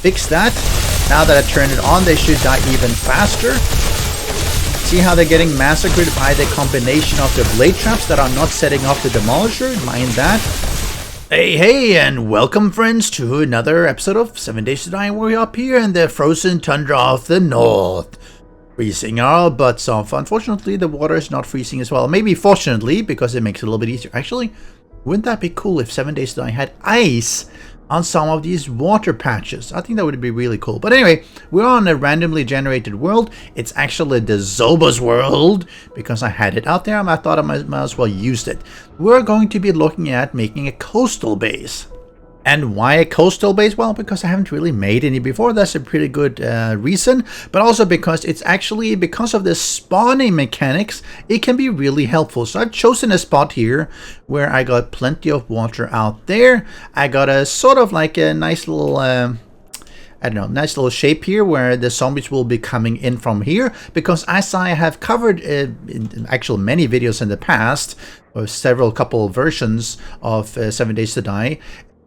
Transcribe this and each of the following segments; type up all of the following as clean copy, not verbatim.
fix that. Now that I turned it on, they should die even faster. See how they're getting massacred by the combination of the blade traps that are not setting off the demolisher? Mind that. Hey, and welcome friends to another episode of 7 Days to Die. We're up here in the frozen tundra of the north. Freezing our butts off. Unfortunately, the water is not freezing as well. Maybe fortunately, because it makes it a little bit easier. Actually, wouldn't that be cool if 7 Days to Die had ice on some of these water patches? I think that would be really cool. But anyway, we're on a randomly generated world. It's actually the Zobos world because I had it out there and I thought I might as well use it. We're going to be looking at making a coastal base. And why a coastal base? Well, because I haven't really made any before. That's a pretty good reason. But also because it's actually, because of the spawning mechanics, it can be really helpful. So I've chosen a spot here where I got plenty of water out there. I got a sort of like a nice little, I don't know, nice little shape here where the zombies will be coming in from here. Because as I have covered in actual many videos in the past, or several couple versions of 7 Days to Die,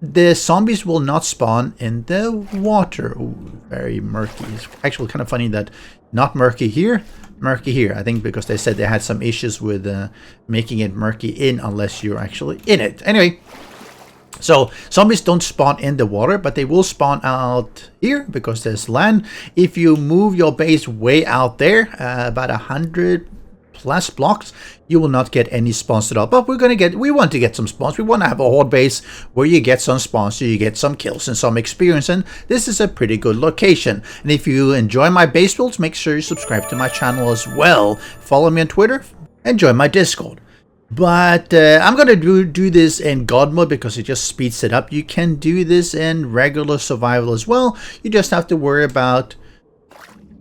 the zombies will not spawn in the water. Ooh, very murky. It's actually kind of funny that not murky here, murky here. I think because they said they had some issues with making it murky in unless you're actually in it. Anyway, so zombies don't spawn in the water, but they will spawn out here because there's land. If you move your base way out there, about 100 plus blocks, you will not get any spawns at all. But we want to get some spawns. We want to have a horde base where you get some spawns, so you get some kills and some experience, and this is a pretty good location. And if you enjoy my base builds, make sure you subscribe to my channel as well. Follow me on Twitter and join my Discord. But I'm gonna do this in God mode because it just speeds it up. You can do this in regular survival as well. You just have to worry about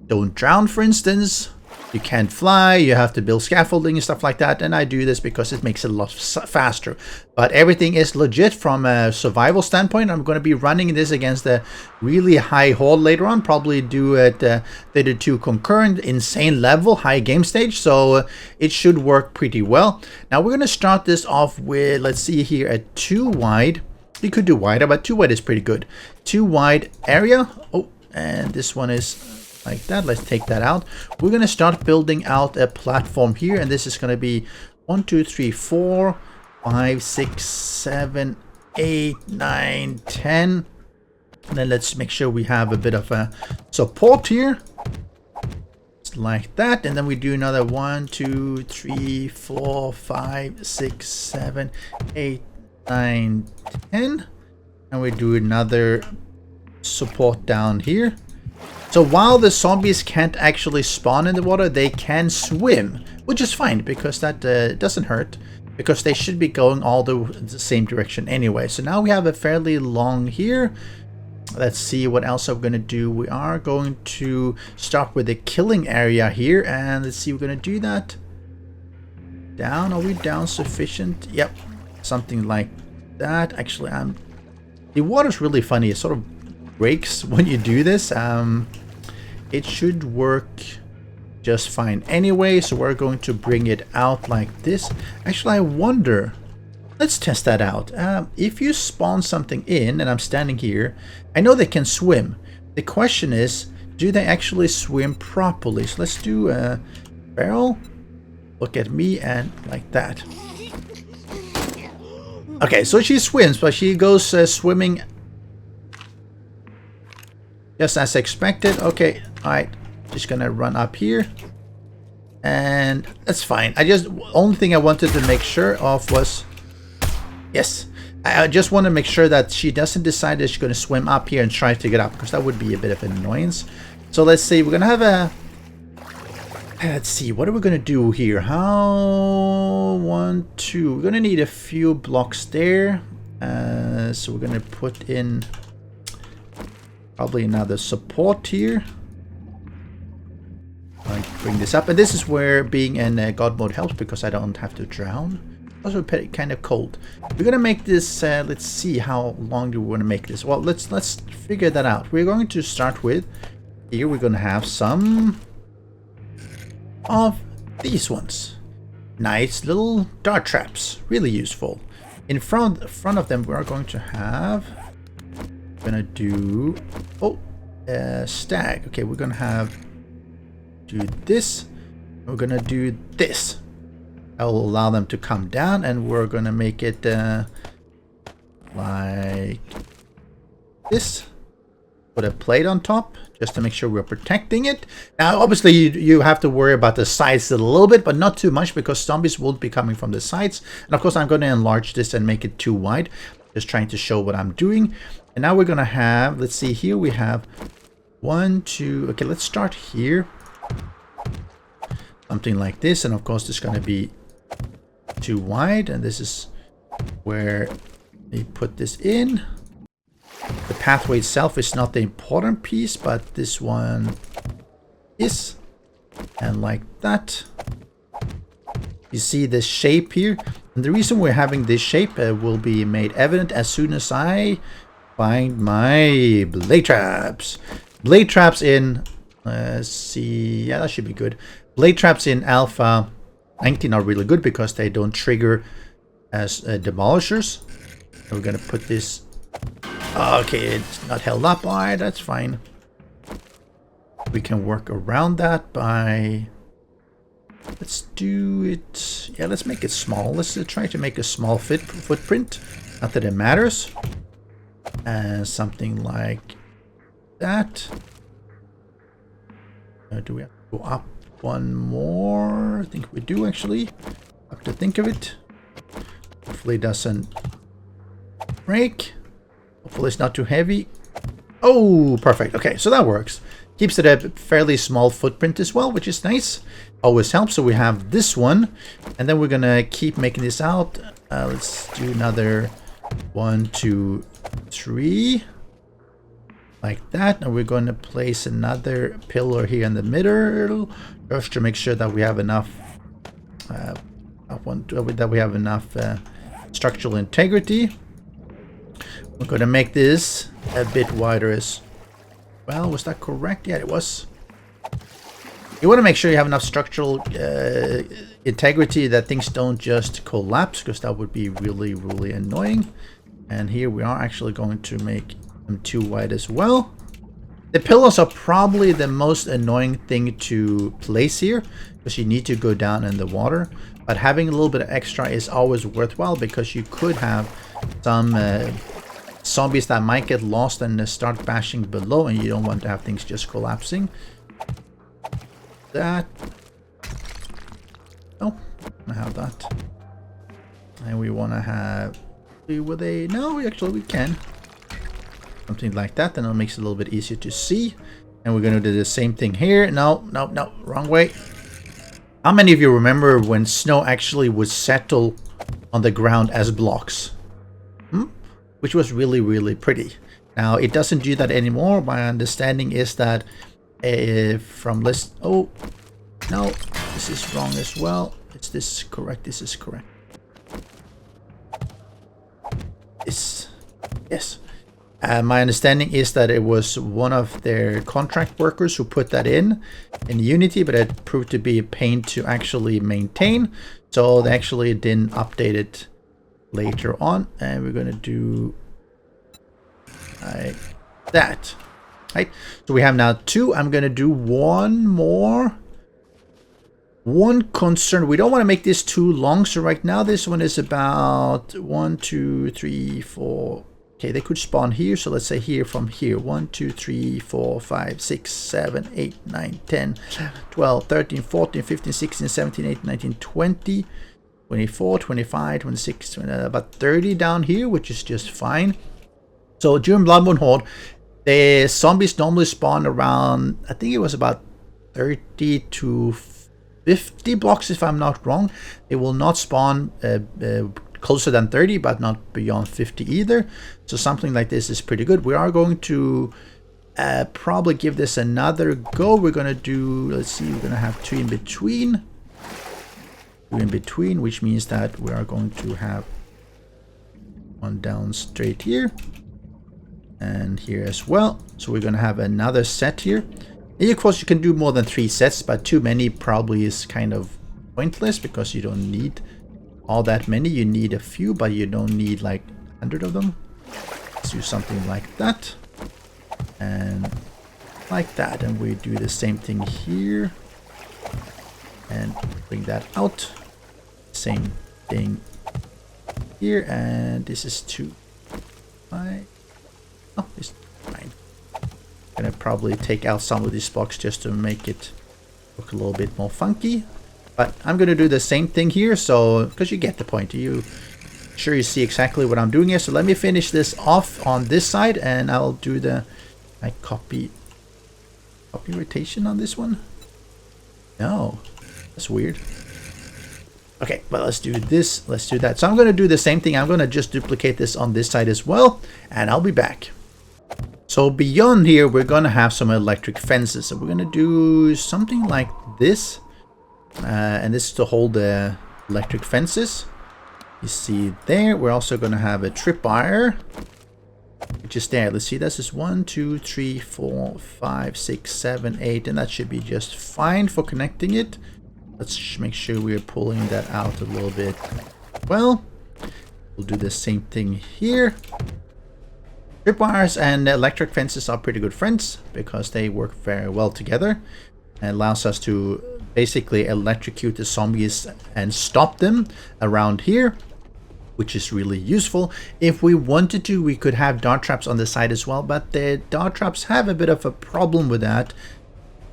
don't drown, for instance. You can't fly, you have to build scaffolding and stuff like that, and I do this because it makes it a lot faster. But everything is legit from a survival standpoint. I'm going to be running this against a really high horde later on, probably do it 32 concurrent, insane level, high game stage, so it should work pretty well. Now we're going to start this off with, let's see here, a 2 wide. You could do wider, but 2 wide is pretty good. 2 wide area. Oh, and this one is like that. Let's take that out. We're going to start building out a platform here, and this is going to be 1 2 3 4 5 6 7 8 9 10, and then let's make sure we have a bit of a support here, just like that. And then we do another 1 2 3 4 5 6 7 8 9 10, and we do another support down here. So while the zombies can't actually spawn in the water, they can swim, which is fine because that doesn't hurt, because they should be going all the same direction anyway. So now we have a fairly long here. Let's see what else I'm going to do. We are going to start with the killing area here, and let's see, we're going to do that. Down, are we down sufficient? Yep, something like that. Actually, the water's really funny. It sort of breaks when you do this. It should work just fine anyway, so we're going to bring it out like this. Actually, I wonder, let's test that out. If you spawn something in and I'm standing here, I know they can swim. The question is, do they actually swim properly? So let's do a barrel, look at me, and like that. Okay, so she swims, but she goes swimming just as expected. Okay, alright, just gonna run up here, and that's fine. Only thing I wanted to make sure of was, yes, I just want to make sure that she doesn't decide that she's gonna swim up here and try to get up, because that would be a bit of an annoyance. So let's see, we're gonna have a, let's see, what are we gonna do here? How, 1 2, we're gonna need a few blocks there, so we're gonna put in probably another support here. I'll bring this up, and this is where being in God mode helps because I don't have to drown. Also kind of cold. We're gonna make this. Let's see, how long do we want to make this? Well, let's figure that out. We're going to start with here. We're gonna have some of these ones. Nice little dart traps, really useful. In front of them, we are going to have. Gonna do. Oh, stag. Okay, we're gonna have do this. We're gonna do this. I will allow them to come down, and we're gonna make it like this. Put a plate on top just to make sure we're protecting it. Now, obviously, you have to worry about the sides a little bit, but not too much because zombies won't be coming from the sides. And of course, I'm going to enlarge this and make it too wide. Just trying to show what I'm doing. And now we're going to have, let's see, here we have 1, 2. Okay, let's start here. Something like this. And of course, it's going to be too wide. And this is where they put this in. The pathway itself is not the important piece, but this one is. And like that. You see this shape here. And the reason we're having this shape will be made evident as soon as I find my blade traps. Blade traps in, see, yeah, that should be good. Blade traps in Alpha 19 are really good because they don't trigger as demolishers. We're gonna put this. Okay, it's not held up. Alright, that's fine. We can work around that by. Let's do it. Yeah, let's make it small. Let's try to make a small footprint. Not that it matters. Something like that. Do we have to go up one more? I think we do actually. Have to think of it. Hopefully it doesn't break. Hopefully it's not too heavy. Oh, perfect. Okay, so that works. Keeps it a fairly small footprint as well, which is nice. Always helps. So we have this one. And then we're going to keep making this out. Let's do another 1, 2, 3. Like that. And we're going to place another pillar here in the middle. Just to make sure that we have enough structural integrity. We're going to make this a bit wider as well. Was that correct? Yeah, it was. You want to make sure you have enough structural integrity that things don't just collapse, because that would be really, really annoying. And here we are actually going to make them too wide as well. The pillars are probably the most annoying thing to place here, because you need to go down in the water. But having a little bit of extra is always worthwhile, because you could have some zombies that might get lost and start bashing below, and you don't want to have things just collapsing. That. Oh, I have that. And we want to have. Would they? No, actually we can. Something like that, then it makes it a little bit easier to see. And we're going to do the same thing here. No, no, no, wrong way. How many of you remember when snow actually would settle on the ground as blocks? Which was really, really pretty. Now, it doesn't do that anymore. My understanding is that from list... Oh, no, this is wrong as well. Is this correct? This is correct. Yes. My understanding is that it was one of their contract workers who put that in Unity, but it proved to be a pain to actually maintain. So they actually didn't update it later on, and we're going to do like that. Right, so we have now 2. I'm going to do one more. One concern, we don't want to make this too long, so right now this one is about 1, 2, 3, 4. Okay, they could spawn here, so let's say here from here. 1, 2, 3, 4, 5, 6, 7, 8, 9, 10, 12, 13, 14, 15, 16, 17, 18, 19, 20, 24, 25, 26, about 30 down here, which is just fine. So during Blood Moon Horde, the zombies normally spawn around, I think it was about 30 to 50 blocks, if I'm not wrong. They will not spawn closer than 30, but not beyond 50 either. So something like this is pretty good. We are going to probably give this another go. We're going to do, let's see, we're going to have 2 in between. 2 in between, which means that we are going to have one down straight here. And here as well. So we're going to have another set here. And of course, you can do more than 3 sets, but too many probably is kind of pointless, because you don't need all that many. You need a few, but you don't need like 100 of them. Let's do something like that. And like that. And we do the same thing here. And bring that out. Same thing here. And this is 2. Oh, this is fine. Gonna probably take out some of these blocks just to make it look a little bit more funky. But I'm gonna do the same thing here, so because you get the point. You see exactly what I'm doing here. So let me finish this off on this side, and I'll do the copy rotation on this one. No, that's weird. Okay, well, let's do this. Let's do that. So I'm gonna do the same thing. I'm gonna just duplicate this on this side as well, and I'll be back. So beyond here, we're gonna have some electric fences. So we're gonna do something like this. And this is to hold the electric fences. You see there, we're also going to have a tripwire, which is there. Let's see, this is 1, 2, 3, 4, 5, 6, 7, 8, and that should be just fine for connecting it. Let's make sure we're pulling that out a little bit. Well, we'll do the same thing here. Tripwires and electric fences are pretty good friends because they work very well together. It allows us to basically electrocute the zombies and stop them around here, which is really useful. If we wanted to, we could have dart traps on the side as well, but the dart traps have a bit of a problem with that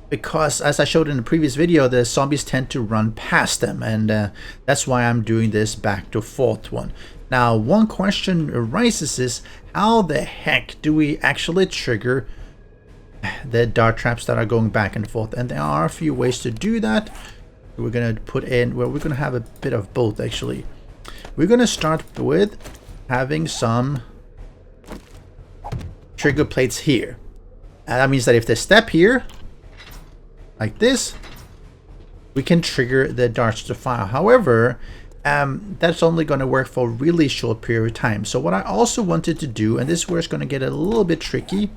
because, as I showed in the previous video, the zombies tend to run past them, and that's why I'm doing this back to forth one. Now, one question arises is, how the heck do we actually trigger the dart traps that are going back and forth? And there are a few ways to do that. We're gonna put in, well, we're gonna have a bit of both actually. We're gonna start with having some trigger plates here. And that means that if they step here like this, we can trigger the darts to fire. However, that's only going to work for a really short period of time. So what I also wanted to do, and this is where it's going to get a little bit tricky.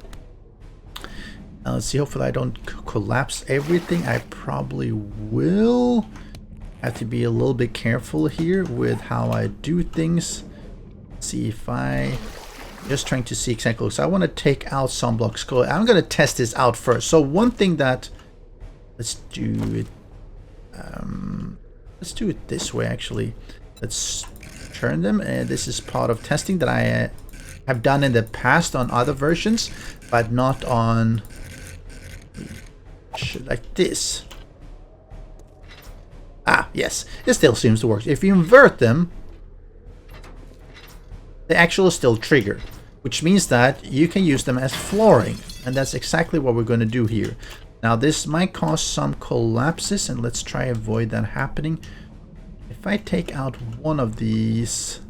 Let's see, hopefully I don't collapse everything. I probably will have to be a little bit careful here with how I do things. Let's see if I... Just trying to see exactly. So I want to take out some blocks. I'm going to test this out first. So one thing that... Let's do it... let's do it this way actually. Let's turn them, and this is part of testing that I have done in the past on other versions, but not on like this. Ah, yes, it still seems to work. If you invert them, they actually still trigger, which means that you can use them as flooring, and that's exactly what we're going to do here. Now this might cause some collapses, and let's try avoid that happening. If I take out one of these,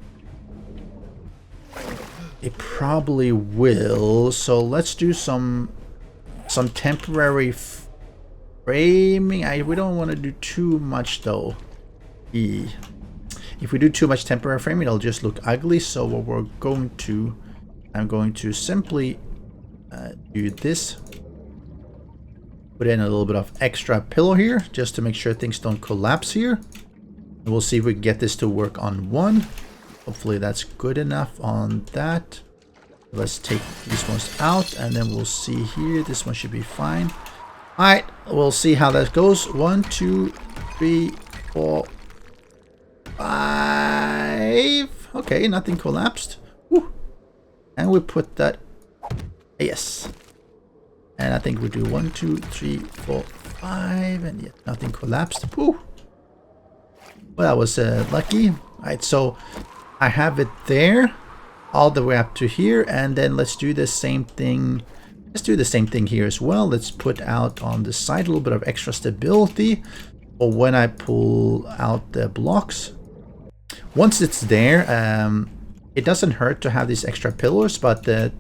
it probably will. So let's do some temporary framing. We don't want to do too much though. If we do too much temporary framing, it'll just look ugly. So what we're going to, I'm going to simply do this. Put in a little bit of extra pillow here just to make sure things don't collapse here. And we'll see if we can get this to work on one. Hopefully that's good enough on that. Let's take these ones out, and then we'll see here. This one should be fine. Alright, we'll see how that goes. 1, 2, 3, 4, 5. Okay, nothing collapsed. Woo. And we put that... Yes. And I think we do 1, 2, 3, 4, 5, and yet nothing collapsed. Woo. Well, that was lucky. Alright, so I have it there all the way up to here, and then let's do the same thing. Let's do the same thing here as well. Let's put out on the side a little bit of extra stability for when I pull out the blocks. Once it's there, it doesn't hurt to have these extra pillars, but the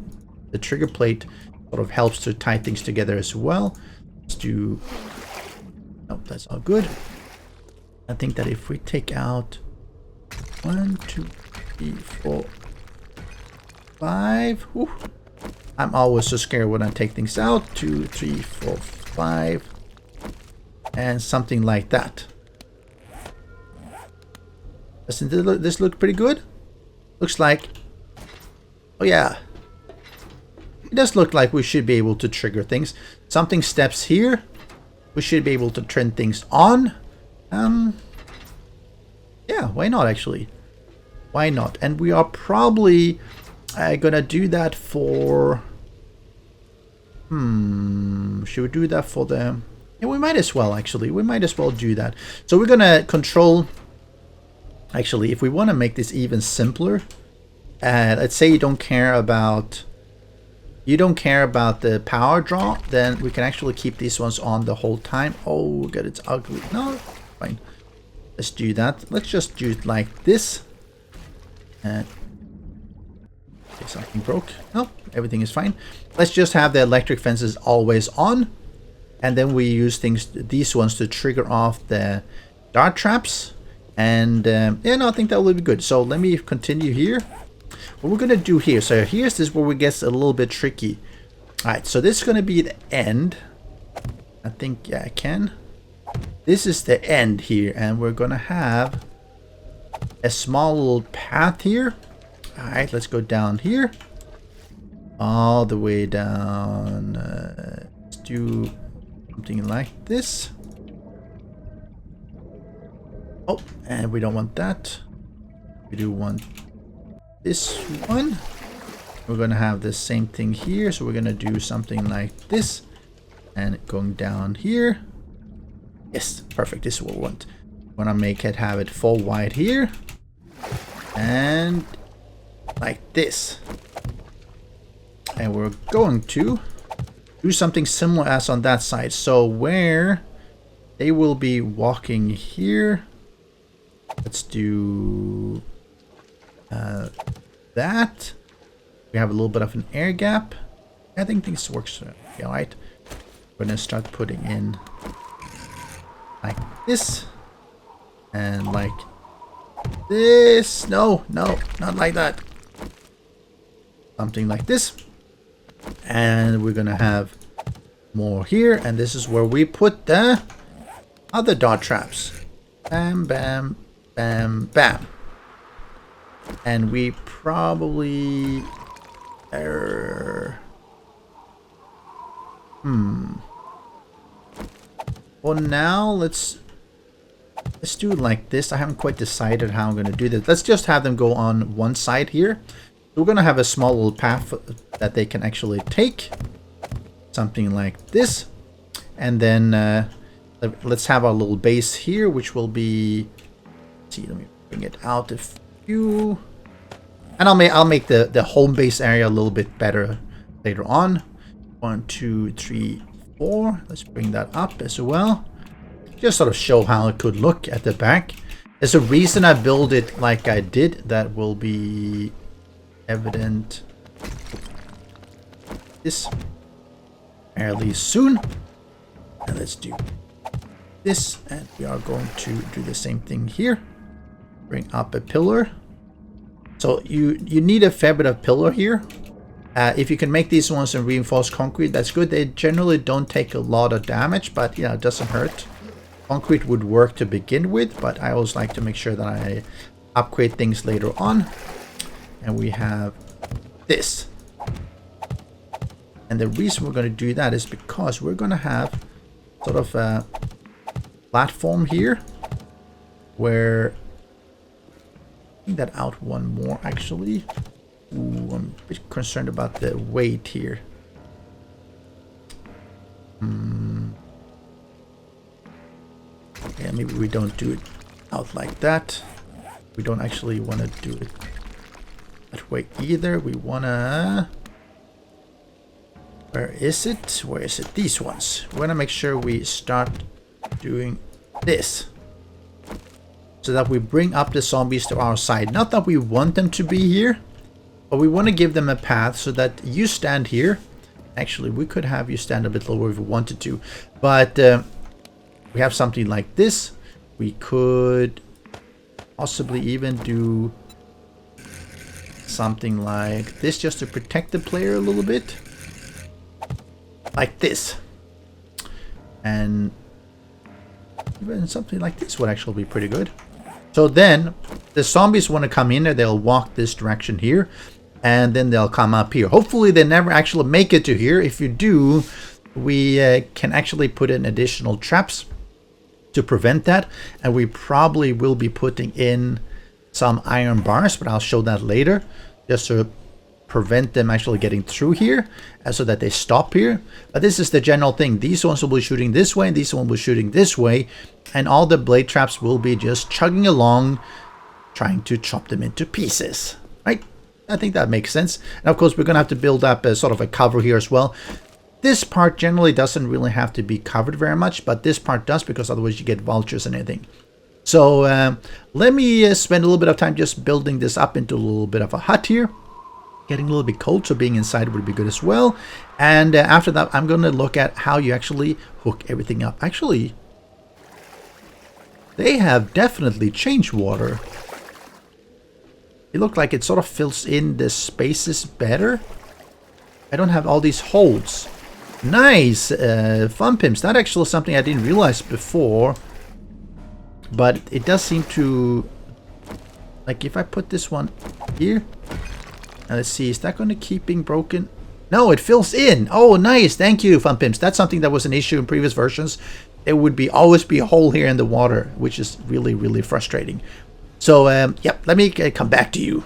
trigger plate sort of helps to tie things together as well. Let's do... Nope, that's all good. I think that if we take out 1, 2, 3, 4, 5. Whew. I'm always so scared when I take things out. 2, 3, 4, 5. And something like that. Doesn't this look pretty good? Looks like... Oh yeah. it does look like we should be able to trigger things. Something steps here. We should be able to turn things on. Yeah, why not actually? Why not? And we are probably gonna do that for... should we do that for the... Yeah, we might as well actually. We might as well do that. So we're gonna control... Actually, if we want to make this even simpler, let's say you don't care about the power draw, then we can actually keep these ones on the whole time. Oh god, it's ugly. No, fine. Let's do that. Let's just do it like this. Okay, something broke. No, everything is fine. Let's just have the electric fences always on, and then we use these ones to trigger off the dart traps. And yeah, no, I think that will be good. So let me continue here. What we're gonna do here, so here's this where it gets a little bit tricky. Alright, so this is gonna be the end. I think, yeah, I can. This is the end here, and we're gonna have a small little path here. Alright, let's go down here. All the way down. Let's do something like this. Oh, and we don't want that. We do want this one. We're gonna have the same thing here, so we're gonna do something like this, and going down here. Yes, perfect. This is what we want. We're gonna have it full wide here, and like this. And we're going to do something similar as on that side. So where they will be walking here. Let's do that. We have a little bit of an air gap. I think things works. Okay, all right. We're gonna start putting in like this and like this. No, not like that. Something like this. And we're gonna have more here, and this is where we put the other dart traps. Bam, bam, bam, bam. And we probably well, now let's do it like this. I haven't quite decided how I'm going to do this. Let's just have them go on one side here. We're going to have a small little path that they can actually take. Something like this. And then let's have our little base here, which will be... Let's see, let me bring it out a few. And I'll make the home base area a little bit better later on. 1, 2, 3, 4. Let's bring that up as well. Just sort of show how it could look at the back. There's a reason I build it like I did that will be evident this fairly soon. And let's do this, and we are going to do the same thing here. Bring up a pillar. So you need a fair bit of pillar here. If you can make these ones in reinforced concrete, that's good. They generally don't take a lot of damage, but you know, it doesn't hurt. Concrete would work to begin with, but I always like to make sure that I upgrade things later on. And we have this. And the reason we're going to do that is because we're going to have sort of a platform here where... that out one more actually. Ooh, I'm a bit concerned about the weight here. Yeah, maybe we don't do it out like that. We don't actually want to do it that way either. We want to... Where is it? Where is it? These ones. We want to make sure we start doing this. So that we bring up the zombies to our side. Not that we want them to be here, but we want to give them a path so that you stand here. Actually, we could have you stand a bit lower if we wanted to. But we have something like this. We could possibly even do something like this just to protect the player a little bit. Like this. And even something like this would actually be pretty good. So then the zombies want to come in there, they'll walk this direction here. and then they'll come up here. Hopefully they never actually make it to here. If you do, we can actually put in additional traps to prevent that, and we probably will be putting in some iron bars, but I'll show that later, just to prevent them actually getting through here, and so that they stop here. But this is the general thing. These ones will be shooting this way, and these ones will be shooting this way, and all the blade traps will be just chugging along, trying to chop them into pieces, right? I think that makes sense. And of course, we're gonna have to build up a sort of a cover here as well. This part generally doesn't really have to be covered very much, but this part does, because otherwise you get vultures and anything. So let me spend a little bit of time just building this up into a little bit of a hut here. Getting a little bit cold, so being inside would be good as well. And after that, I'm going to look at how you actually hook everything up. Actually, they have definitely changed water. It looked like it sort of fills in the spaces better. I don't have all these holes. Nice, fun pimps. That's actually something I didn't realize before, but it does seem to, like, if I put this one here, and let's see, is that going to keep being broken? No, it fills in. Oh, nice. Thank you, fun pimps. That's something that was an issue in previous versions. There would always be a hole here in the water, which is really, really frustrating. So, yep, let me come back to you.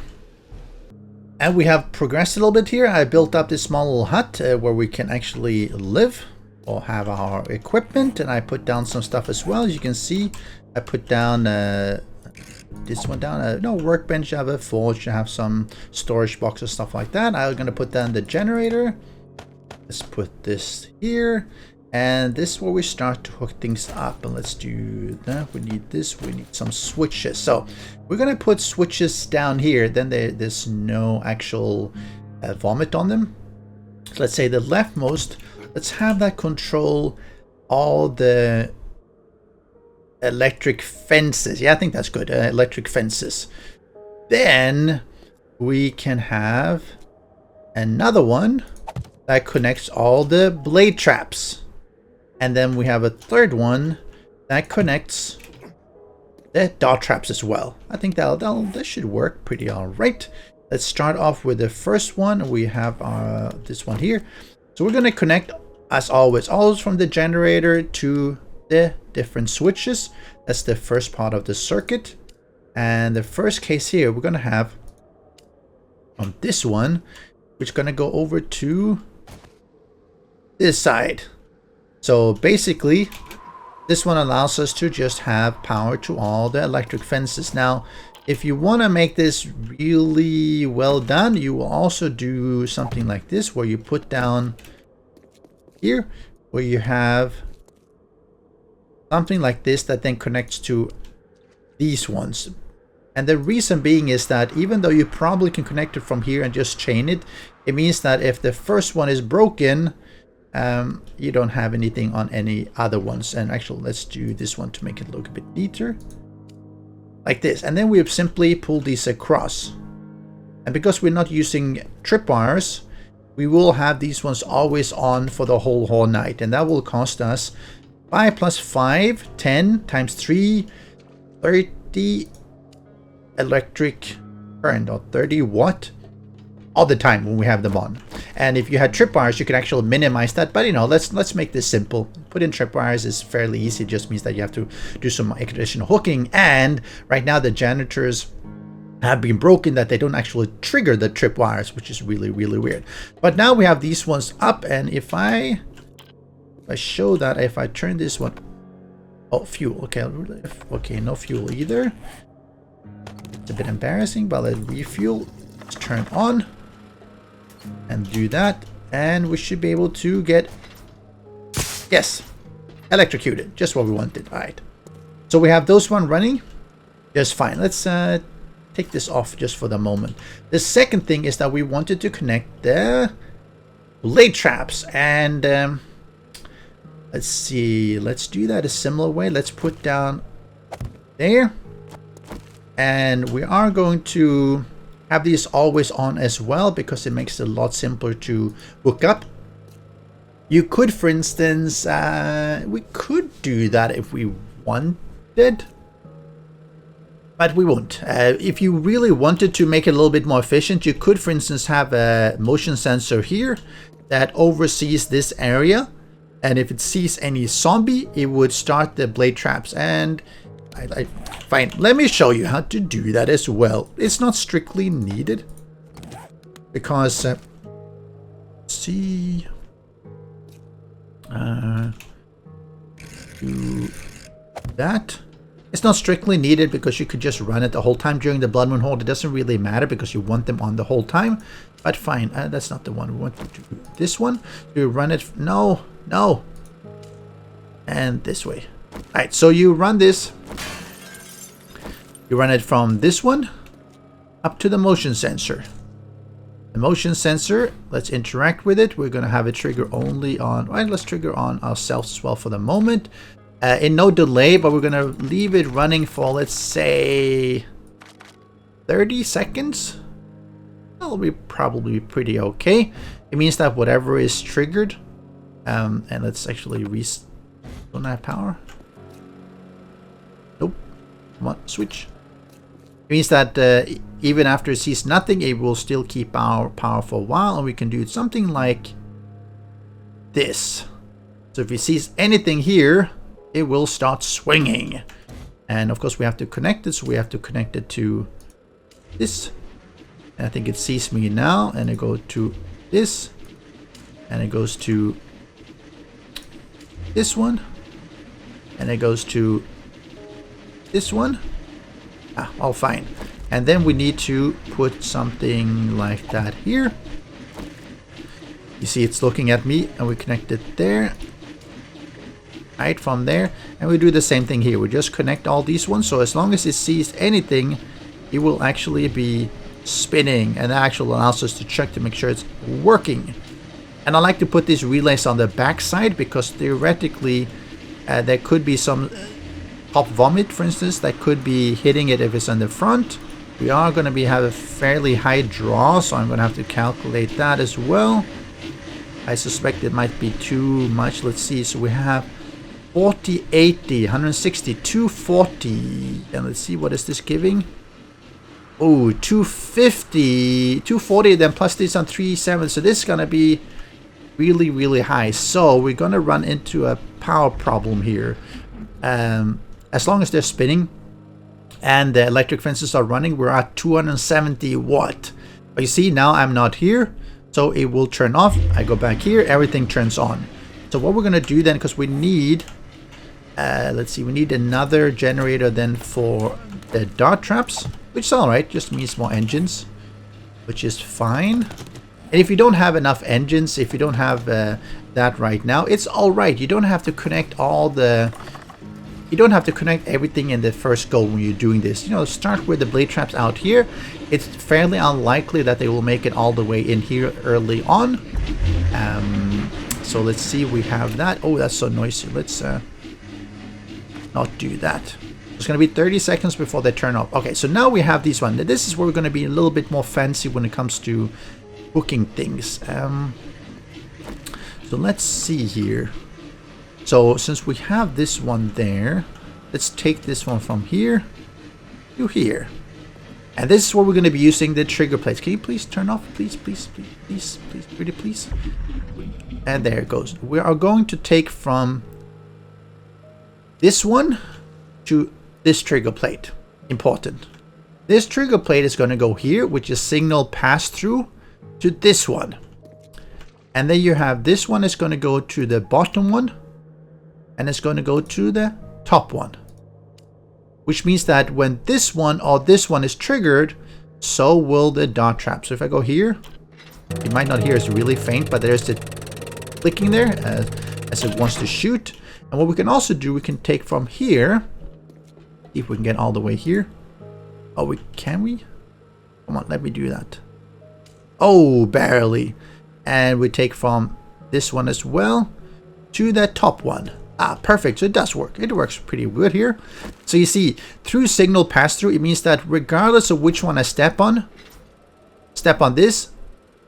And we have progressed a little bit here. I built up this small little hut where we can actually live or have our equipment. And I put down some stuff as well. As you can see, I put down this one down. No workbench, I have a forge, I have some storage boxes, stuff like that. I'm going to put down the generator. Let's put this here. And this is where we start to hook things up. And let's do that. We need this. We need some switches. So we're going to put switches down here. Then there's no actual vomit on them. So let's say the leftmost. Let's have that control all the electric fences. Yeah, I think that's good. Electric fences. Then we can have another one that connects all the blade traps. And then we have a third one that connects the dot traps as well. I think that should work pretty all right. Let's start off with the first one. We have this one here. So we're going to connect, as always from the generator to the different switches. That's the first part of the circuit. And the first case here, we're going to have on this one, which is going to go over to this side. So basically, this one allows us to just have power to all the electric fences. Now, if you want to make this really well done, you will also do something like this, where you put down here, where you have something like this that then connects to these ones. And the reason being is that even though you probably can connect it from here and just chain it, it means that if the first one is broken, you don't have anything on any other ones. And actually, let's do this one to make it look a bit neater, like this. And then we simply pull these across. And because we're not using tripwires, we will have these ones always on for the whole night. And that will cost us 5 plus 5, 10 times 3, 30 electric current, or 30 watt all the time when we have them on. And if you had tripwires, you could actually minimize that. But you know, let's make this simple. Put in tripwires is fairly easy. It just means that you have to do some additional hooking. And right now the generators have been broken, that they don't actually trigger the tripwires, which is really, really weird. But now we have these ones up, and if I show that, if I turn this one, oh, fuel, okay, no fuel either. It's a bit embarrassing, but let's refuel. Let's turn on and do that, and we should be able to get, yes, electrocuted, just what we wanted. All right, so we have those one running just fine. Let's take this off just for the moment. The second thing is that we wanted to connect the blade traps, and let's see, let's do that a similar way. Let's put down there, and we are going to have these always on as well, because it makes it a lot simpler to hook up. You could, for instance, we could do that if we wanted. But we won't. If you really wanted to make it a little bit more efficient, you could, for instance, have a motion sensor here that oversees this area. And if it sees any zombie, it would start the blade traps. And fine, let me show you how to do that as well. It's not strictly needed. Because, see... do that. It's not strictly needed because you could just run it the whole time during the Blood Moon Horde. It doesn't really matter because you want them on the whole time. But fine, that's not the one. We want to do this one. You run it. No. And this way. Alright, so you run this. You run it from this one up to the motion sensor. The motion sensor, let's interact with it. We're going to have it trigger only on... Right, let's trigger on ourselves as well for the moment. In no delay, but we're going to leave it running for, let's say, 30 seconds. That'll be probably pretty okay. It means that whatever is triggered... and let's actually don't I have power? Nope. Come on, switch. It means that even after it sees nothing, it will still keep our power for a while, and we can do something like this. So if it sees anything here, it will start swinging. And of course we have to connect it, so we have to connect it to this. And I think it sees me now, and it goes to this, and it goes to this one, and it goes to this one. All fine. And then we need to put something like that here. You see it's looking at me, and we connect it there. Right from there, and we do the same thing here. We just connect all these ones, so as long as it sees anything, it will actually be spinning, and that actually allows us to check to make sure it's working. And I like to put these relays on the back side because theoretically there could be some pop vomit, for instance, that could be hitting it if it's on the front. We are going to have a fairly high draw, so I'm going to have to calculate that as well. I suspect it might be too much. Let's see. So we have 40, 80, 160, 240. And let's see, what is this giving? Oh, 250, 240, then plus this on 37. So this is going to be really, really high. So we're going to run into a power problem here. As long as they're spinning and the electric fences are running, we're at 270 watt. But you see, now I'm not here. So it will turn off. I go back here, everything turns on. So what we're going to do then, because we need... let's see, we need another generator then for the dart traps, which is alright, just means more engines, which is fine. And if you don't have enough engines, if you don't have that right now, it's alright. You don't have to connect all the... You don't have to connect everything in the first go when you're doing this. You know, start with the blade traps out here. It's fairly unlikely that they will make it all the way in here early on. So let's see, we have that. Oh, that's so noisy. Let's... not do that. It's going to be 30 seconds before they turn off. Okay, so now we have this one. This is where we're going to be a little bit more fancy when it comes to booking things. So let's see here. So since we have this one there, let's take this one from here to here. And this is where we're going to be using the trigger plates. Can you please turn off? Please, please, please, please, please, pretty please. And there it goes. We are going to take from this one to this trigger plate. Important. This trigger plate is going to go here, which is signal pass through to this one. And then you have this one is going to go to the bottom one, and it's going to go to the top one. Which means that when this one or this one is triggered, so will the dart trap. So if I go here, you might not hear, it's really faint, but there's the clicking there as it wants to shoot. And what we can also do, we can take from here, if we can get all the way here. Oh, can we? Come on, let me do that. Oh, barely. And we take from this one as well to the top one. Ah, perfect. So it does work. It works pretty good here. So you see, through signal pass-through, it means that regardless of which one I step on this,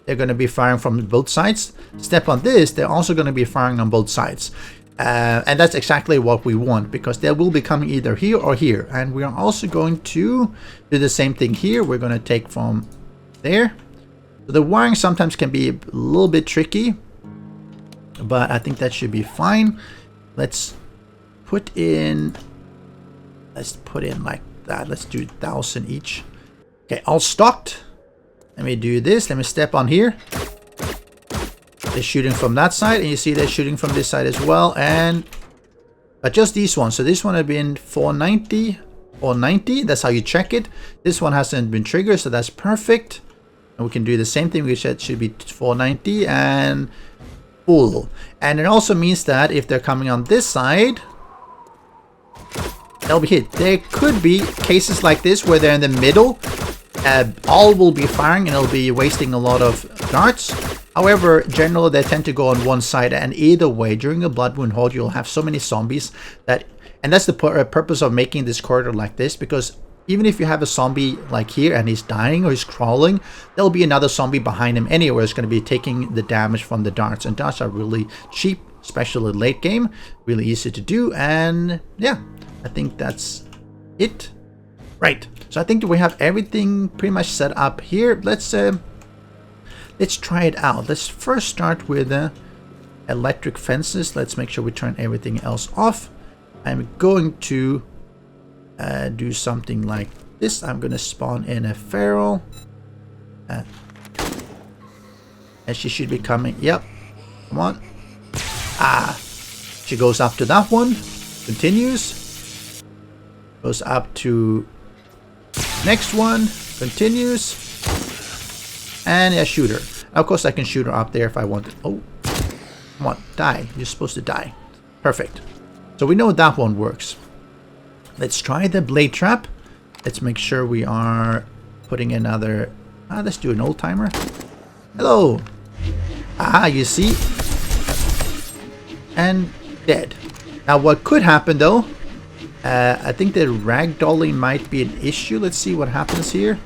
they're going to be firing from both sides. Step on this, they're also going to be firing on both sides. And that's exactly what we want, because they will be coming either here or here. And we are also going to do the same thing here. We're going to take from there. So the wiring sometimes can be a little bit tricky, but I think that should be fine. Let's put in like that. Let's do 1,000 each. Okay, all stocked. Let me do this. Let me step on here. They're shooting from that side, and you see they're shooting from this side as well. And but just these ones. So this one have been 490 or 90. That's how you check it. This one hasn't been triggered, so that's perfect. And we can do the same thing. We said should be 490 and full. And it also means that if they're coming on this side, they'll be hit. There could be cases like this where they're in the middle. All will be firing and it'll be wasting a lot of darts. However, generally they tend to go on one side, and either way, during a Blood Moon Horde, you'll have so many zombies that, and that's the purpose of making this corridor like this, because even if you have a zombie like here and he's dying or he's crawling, there'll be another zombie behind him anywhere who's going to be taking the damage from the darts. And darts are really cheap, especially late game, really easy to do. And yeah, I think that's it. Right, so I think we have everything pretty much set up here. Let's try it out. Let's first start with electric fences. Let's make sure we turn everything else off. I'm going to do something like this. I'm going to spawn in a feral. And she should be coming. Yep. Come on. She goes up to that one. Continues. Goes up to next one. Continues. And yeah, shoot her. Of course, I can shoot her up there if I want to. Oh, come on, die. You're supposed to die. Perfect. So we know that one works. Let's try the blade trap. Let's make sure we are putting another. Let's do an old timer. Hello. You see? And dead. Now, what could happen though? I think the ragdolling might be an issue. Let's see what happens here.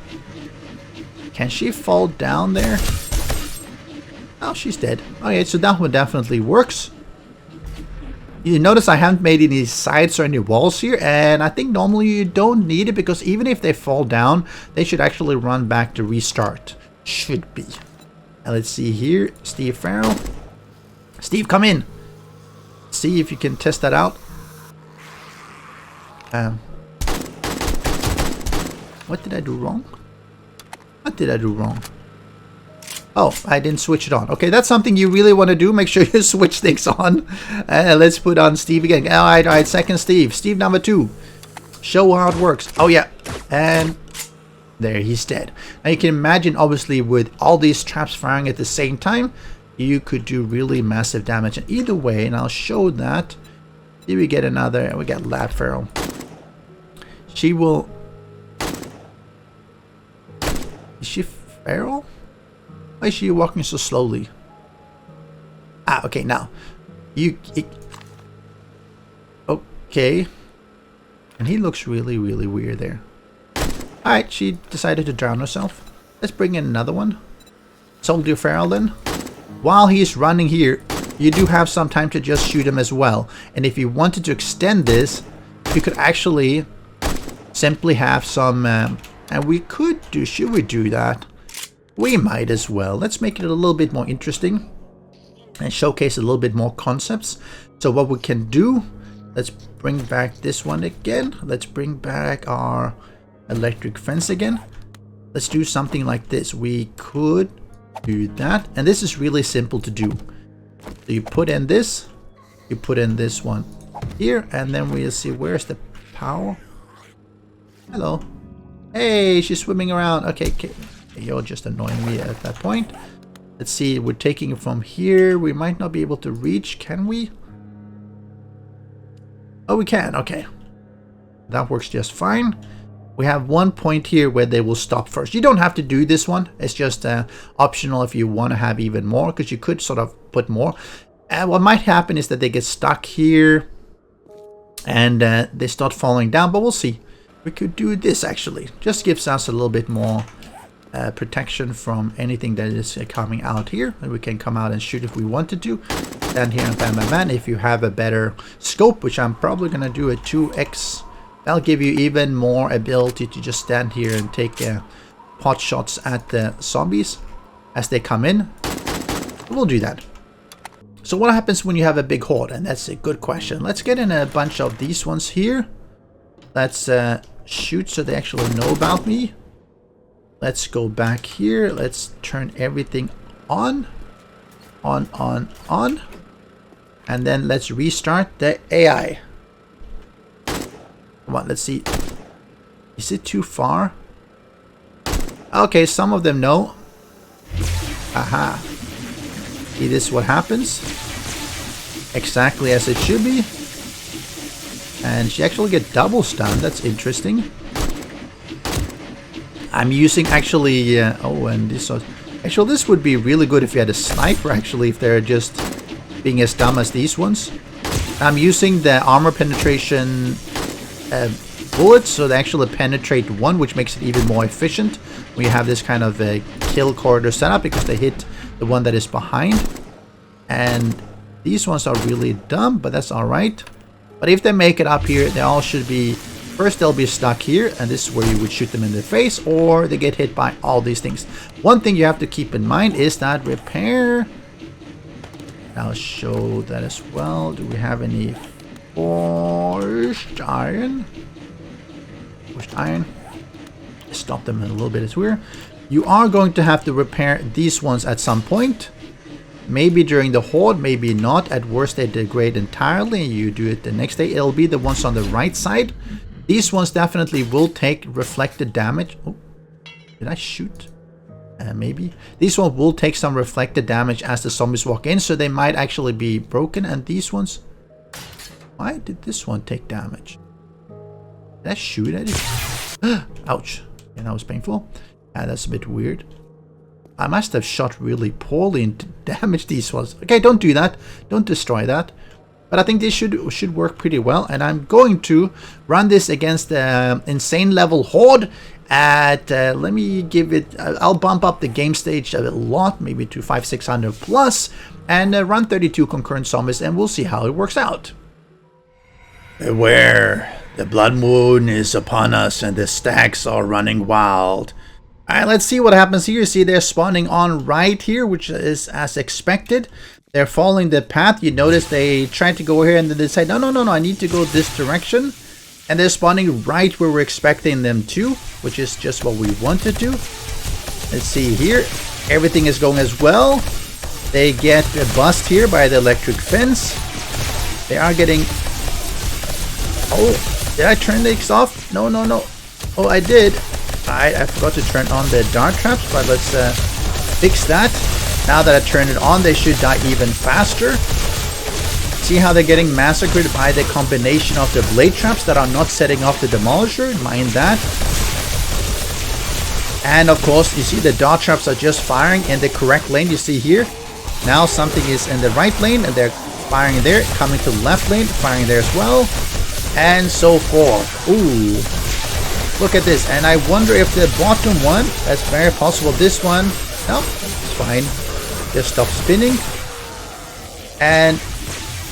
Can she fall down there? Oh, she's dead. Okay, so that one definitely works. You notice I haven't made any sides or any walls here, and I think normally you don't need it, because even if they fall down, they should actually run back to restart. Should be. Now let's see here. Steve Farrell. Steve, come in. See if you can test that out. What did I do wrong? What did I do wrong? Oh, I didn't switch it on. Okay, that's something you really want to do. Make sure you switch things on. Let's put on Steve again. All right, second Steve. Steve number 2. Show how it works. Oh, yeah. And there, he's dead. Now, you can imagine, obviously, with all these traps firing at the same time, you could do really massive damage. And either way, and I'll show that. Here we get another, we got Lab Feral. She will... Is she feral? Why is she walking so slowly? Okay, now. Okay. And he looks really, really weird there. Alright, she decided to drown herself. Let's bring in another one. Soldier Feral then. While he's running here, you do have some time to just shoot him as well. And if you wanted to extend this, you could actually simply have some... and we could do... Should we do that? We might as well. Let's make it a little bit more interesting. And showcase a little bit more concepts. So what we can do... Let's bring back this one again. Let's bring back our electric fence again. Let's do something like this. We could do that. And this is really simple to do. So you put in this. You put in this one here. And then we'll see where's the power. Hello. Hey, she's swimming around. Okay, you're just annoying me at that point. Let's see. We're taking it from here. We might not be able to reach. Can we? Oh, we can. Okay. That works just fine. We have one point here where they will stop first. You don't have to do this one. It's just optional if you want to have even more, because you could sort of put more. And what might happen is that they get stuck here and they start falling down, but we'll see. We could do this actually. Just gives us a little bit more protection from anything that is coming out here. And we can come out and shoot if we wanted to. stand here and bam, bam, bam. If you have a better scope, which I'm probably going to do a 2x, that'll give you even more ability to just stand here and take pot shots at the zombies as they come in. We'll do that. So what happens when you have a big horde? And that's a good question. Let's get in a bunch of these ones here. Let's shoot so they actually know about me. Let's go back here. Let's turn everything on. On. And then let's restart the AI. Come on, let's see. Is it too far? Okay, some of them know. Aha. See, this is what happens. Exactly as it should be. And she actually get double stunned. That's interesting. I'm using actually... oh, and this was... Actually, this would be really good if you had a sniper, actually, if they're just being as dumb as these ones. I'm using the armor penetration bullets, so they actually penetrate one, which makes it even more efficient. We have this kind of a kill corridor setup because they hit the one that is behind. And these ones are really dumb, but that's alright. But if they make it up here, they all should be... First, they'll be stuck here, and this is where you would shoot them in the face, or they get hit by all these things. One thing you have to keep in mind is that repair... I'll show that as well. Do we have any forged iron? Forged iron. Stop them a little bit as we're. You are going to have to repair these ones at some point. Maybe during the horde, maybe not. At worst, they degrade entirely, and you do it the next day. It'll be the ones on the right side. These ones definitely will take reflected damage. Oh, did I shoot? Maybe. These ones will take some reflected damage as the zombies walk in, so they might actually be broken. And these ones... Why did this one take damage? Did I shoot at it? Ouch. And that was painful. That's a bit weird. I must have shot really poorly and damaged these ones. Okay, don't do that. Don't destroy that. But I think this should work pretty well. And I'm going to run this against the insane level horde at, let me give it, I'll bump up the game stage a lot, maybe to 500-600 plus, and run 32 concurrent zombies, and we'll see how it works out. Beware, the blood moon is upon us and the stacks are running wild. Alright, let's see what happens here. You see they're spawning on right here, which is as expected. They're following the path. You notice they tried to go here and then they say, no, I need to go this direction. And they're spawning right where we're expecting them to, which is just what we want to do. Let's see here. Everything is going as well. They get bussed here by the electric fence. They are getting... Oh, did I turn these off? No. Oh, I did. I forgot to turn on the dart traps, but let's fix that. Now that I turned it on, they should die even faster. See how they're getting massacred by the combination of the blade traps that are not setting off the demolisher. Mind that. And of course, you see the dart traps are just firing in the correct lane. You see here. Now something is in the right lane and they're firing there. Coming to the left lane, firing there as well. And so forth. Ooh. Look at this. And I wonder if the bottom one, that's very possible. This one, no, it's fine. Just stop spinning. And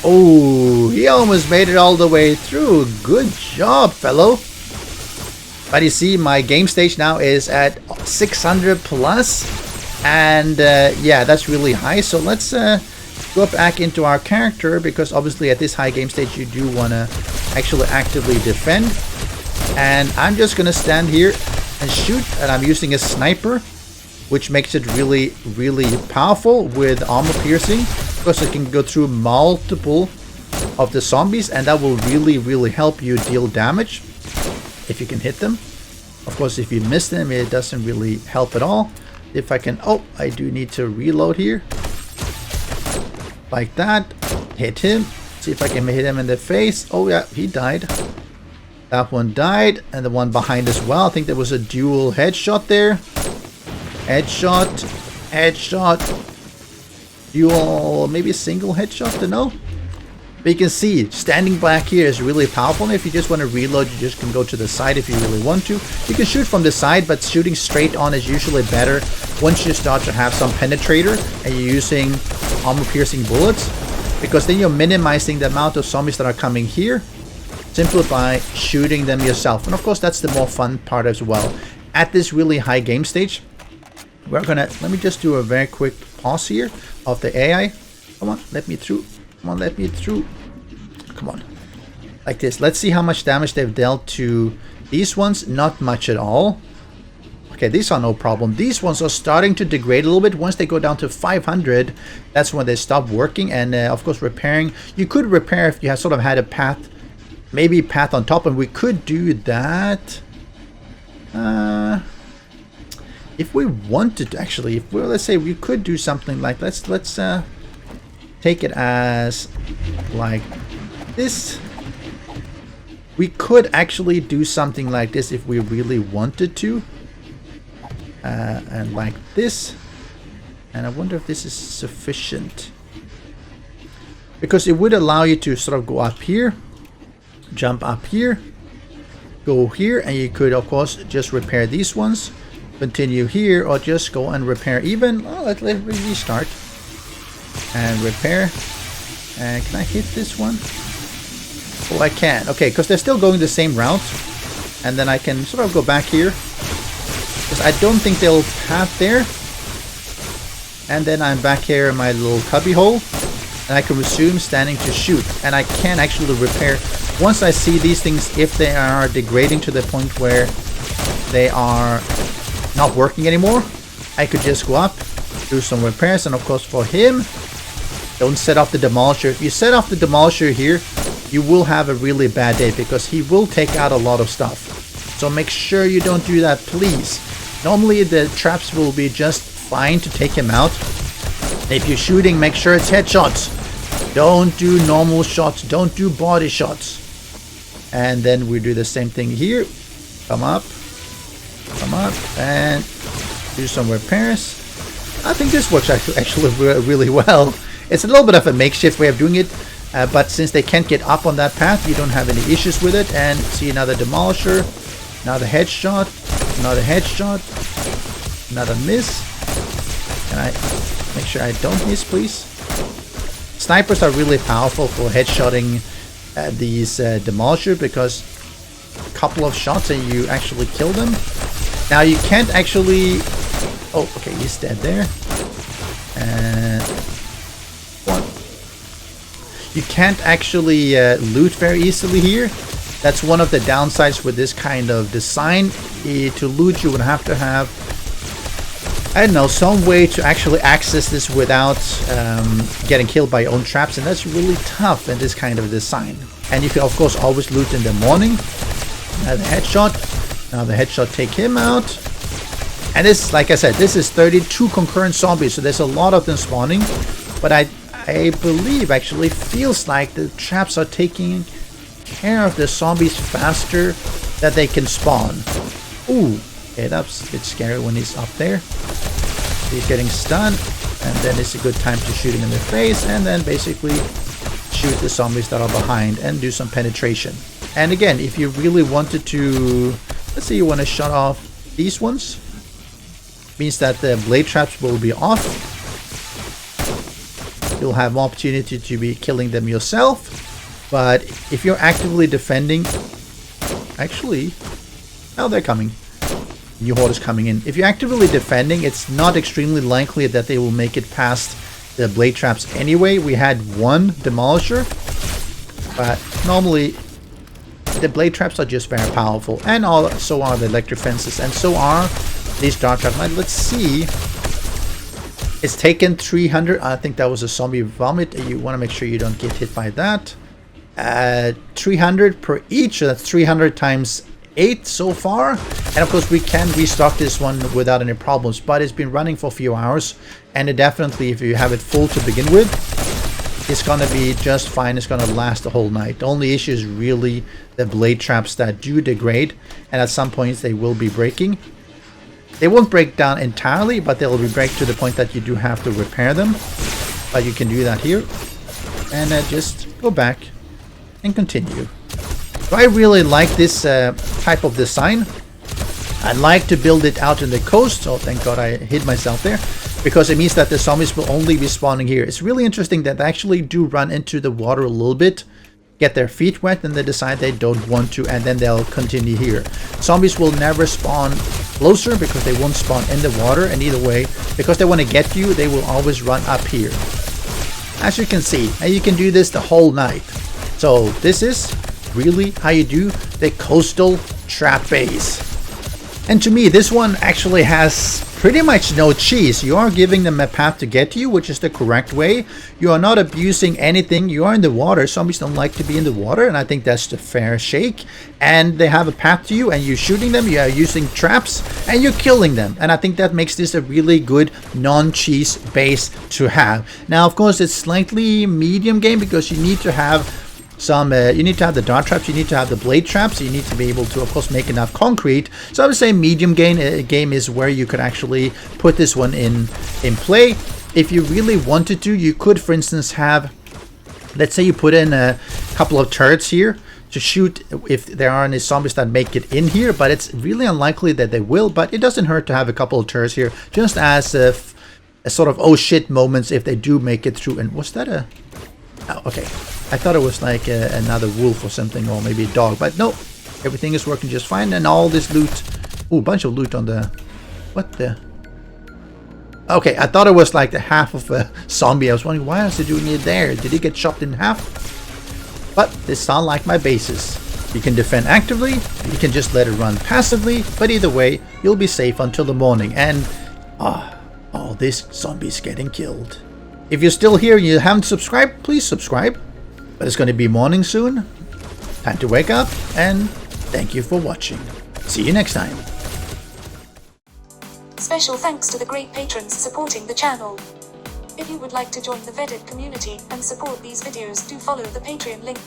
oh, he almost made it all the way through. Good job, fellow. But you see, my game stage now is at 600 plus. And yeah, that's really high. So let's go back into our character, because obviously at this high game stage you do want to actually actively defend. And I'm just going to stand here and shoot. And I'm using a sniper, which makes it really, really powerful with armor piercing, because it can go through multiple of the zombies, and that will really, really help you deal damage if you can hit them. Of course, if you miss them, it doesn't really help at all. If I can... Oh, I do need to reload here. Like that. Hit him. See if I can hit him in the face. Oh yeah, he died. That one died, and the one behind as well. I think there was a dual headshot there. Headshot. Dual, maybe a single headshot, I don't know. But you can see, standing back here is really powerful. And if you just want to reload, you just can go to the side if you really want to. You can shoot from the side, but shooting straight on is usually better once you start to have some penetrator and you're using armor piercing bullets. because then you're minimizing the amount of zombies that are coming here simply by shooting them yourself. And of course, that's the more fun part as well. At this really high game stage, we're gonna, let me just do a very quick pause here of the AI. Come on, let me through. Come on, let me through. Come on. Like this. Let's see how much damage they've dealt to these ones. Not much at all. Okay, these are no problem. These ones are starting to degrade a little bit. Once they go down to 500, that's when they stop working. And of course, repairing. You could repair if you have sort of had a path, maybe path on top, and we could do that. If we wanted to, actually, if we, let's say we could do something like, let's take it as like this. We could actually do something like this if we really wanted to. And like this. And I wonder if this is sufficient. Because it would allow you to sort of go up here, jump up here, go here, and you could of course just repair these ones, continue here, or just go and repair even. Oh, let's restart and repair. And can I hit this one? Oh, I can. Okay, because they're still going the same route, and then I can sort of go back here because I don't think they'll path there. And then I'm back here in my little cubby hole, and I can resume standing to shoot, and I can actually repair once I see these things. If they are degrading to the point where they are not working anymore, I could just go up, do some repairs. And of course for him, don't set off the demolisher. If you set off the demolisher here, you will have a really bad day because he will take out a lot of stuff. So make sure you don't do that, please. Normally the traps will be just fine to take him out. If you're shooting, make sure it's headshots. Don't do normal shots. Don't do body shots. And then we do the same thing here. Come up, and do some repairs. I think this works actually really well. It's a little bit of a makeshift way of doing it, but since they can't get up on that path, you don't have any issues with it. And see, another demolisher, another headshot, another headshot, another miss. Can I make sure I don't miss, please? Snipers are really powerful for headshotting these demolisher, because a couple of shots and you actually kill them. Now you can't actually... Oh, okay, he's dead there. And one. You can't actually loot very easily here. That's one of the downsides with this kind of design. To loot, you would have to have, I don't know, some way to actually access this without getting killed by your own traps, and that's really tough in this kind of design. And you can of course always loot in the morning. Now the headshot. Now the headshot, take him out. And this, like I said, this is 32 concurrent zombies, so there's a lot of them spawning. But I believe, actually, feels like the traps are taking care of the zombies faster that they can spawn. Ooh, okay, that's a bit scary when he's up there. He's getting stunned, and then it's a good time to shoot him in the face, and then basically shoot the zombies that are behind and do some penetration. And again, if you really wanted to, let's say you want to shut off these ones, means that the blade traps will be off. You'll have more opportunity to be killing them yourself. But if you're actively defending, actually, now they're coming. New Horde is coming in. If you're actively defending, it's not extremely likely that they will make it past the blade traps anyway. We had one demolisher, but normally the blade traps are just very powerful, and so are the electric fences, and so are these dart traps. Now, let's see. It's taken 300. I think that was a zombie vomit. You want to make sure you don't get hit by that. 300 per each. So that's 300 times 8 so far. And of course, we can restock this one without any problems. But it's been running for a few hours, and it definitely, if you have it full to begin with, it's going to be just fine. It's going to last the whole night. The only issue is really the blade traps that do degrade, and at some points they will be breaking. They won't break down entirely, but they'll be break to the point that you do have to repair them. But you can do that here. And just go back and continue. So I really like this type of design. I like to build it out in the coast. Oh, thank God I hid myself there. because it means that the zombies will only be spawning here. It's really interesting that they actually do run into the water a little bit, get their feet wet, and they decide they don't want to, and then they'll continue here. Zombies will never spawn closer because they won't spawn in the water, and either way, because they want to get you, they will always run up here. As you can see, and you can do this the whole night. So this is really how you do the coastal trap base. And to me, this one actually has pretty much no cheese. You are giving them a path to get to you, which is the correct way. You are not abusing anything. You are in the water. Zombies don't like to be in the water, and I think that's the fair shake. And they have a path to you, and you're shooting them. You are using traps, and you're killing them. And I think that makes this a really good non-cheese base to have. Now, of course, it's slightly medium game because you need to have some, you need to have the dart traps, you need to have the blade traps, you need to be able to, of course, make enough concrete. So I would say medium game is where you could actually put this one in play. If you really wanted to, you could, for instance, have, let's say you put in a couple of turrets here to shoot if there are any zombies that make it in here, but it's really unlikely that they will. But it doesn't hurt to have a couple of turrets here, just as a sort of oh shit moments if they do make it through. And was that a... Oh, okay. I thought it was like another wolf or something, or maybe a dog, but no, everything is working just fine. And all this loot, ooh, a bunch of loot on the, what the, okay, I thought it was like the half of a zombie. I was wondering, why is he doing it there? Did he get chopped in half? But this sound like my bases. You can defend actively, you can just let it run passively, but either way, you'll be safe until the morning. And all this zombies getting killed. If you're still here and you haven't subscribed, please subscribe. But it's going to be morning soon. Time to wake up, and thank you for watching. See you next time. Special thanks to the great patrons supporting the channel. If you would like to join the vetted community and support these videos, do follow the Patreon link.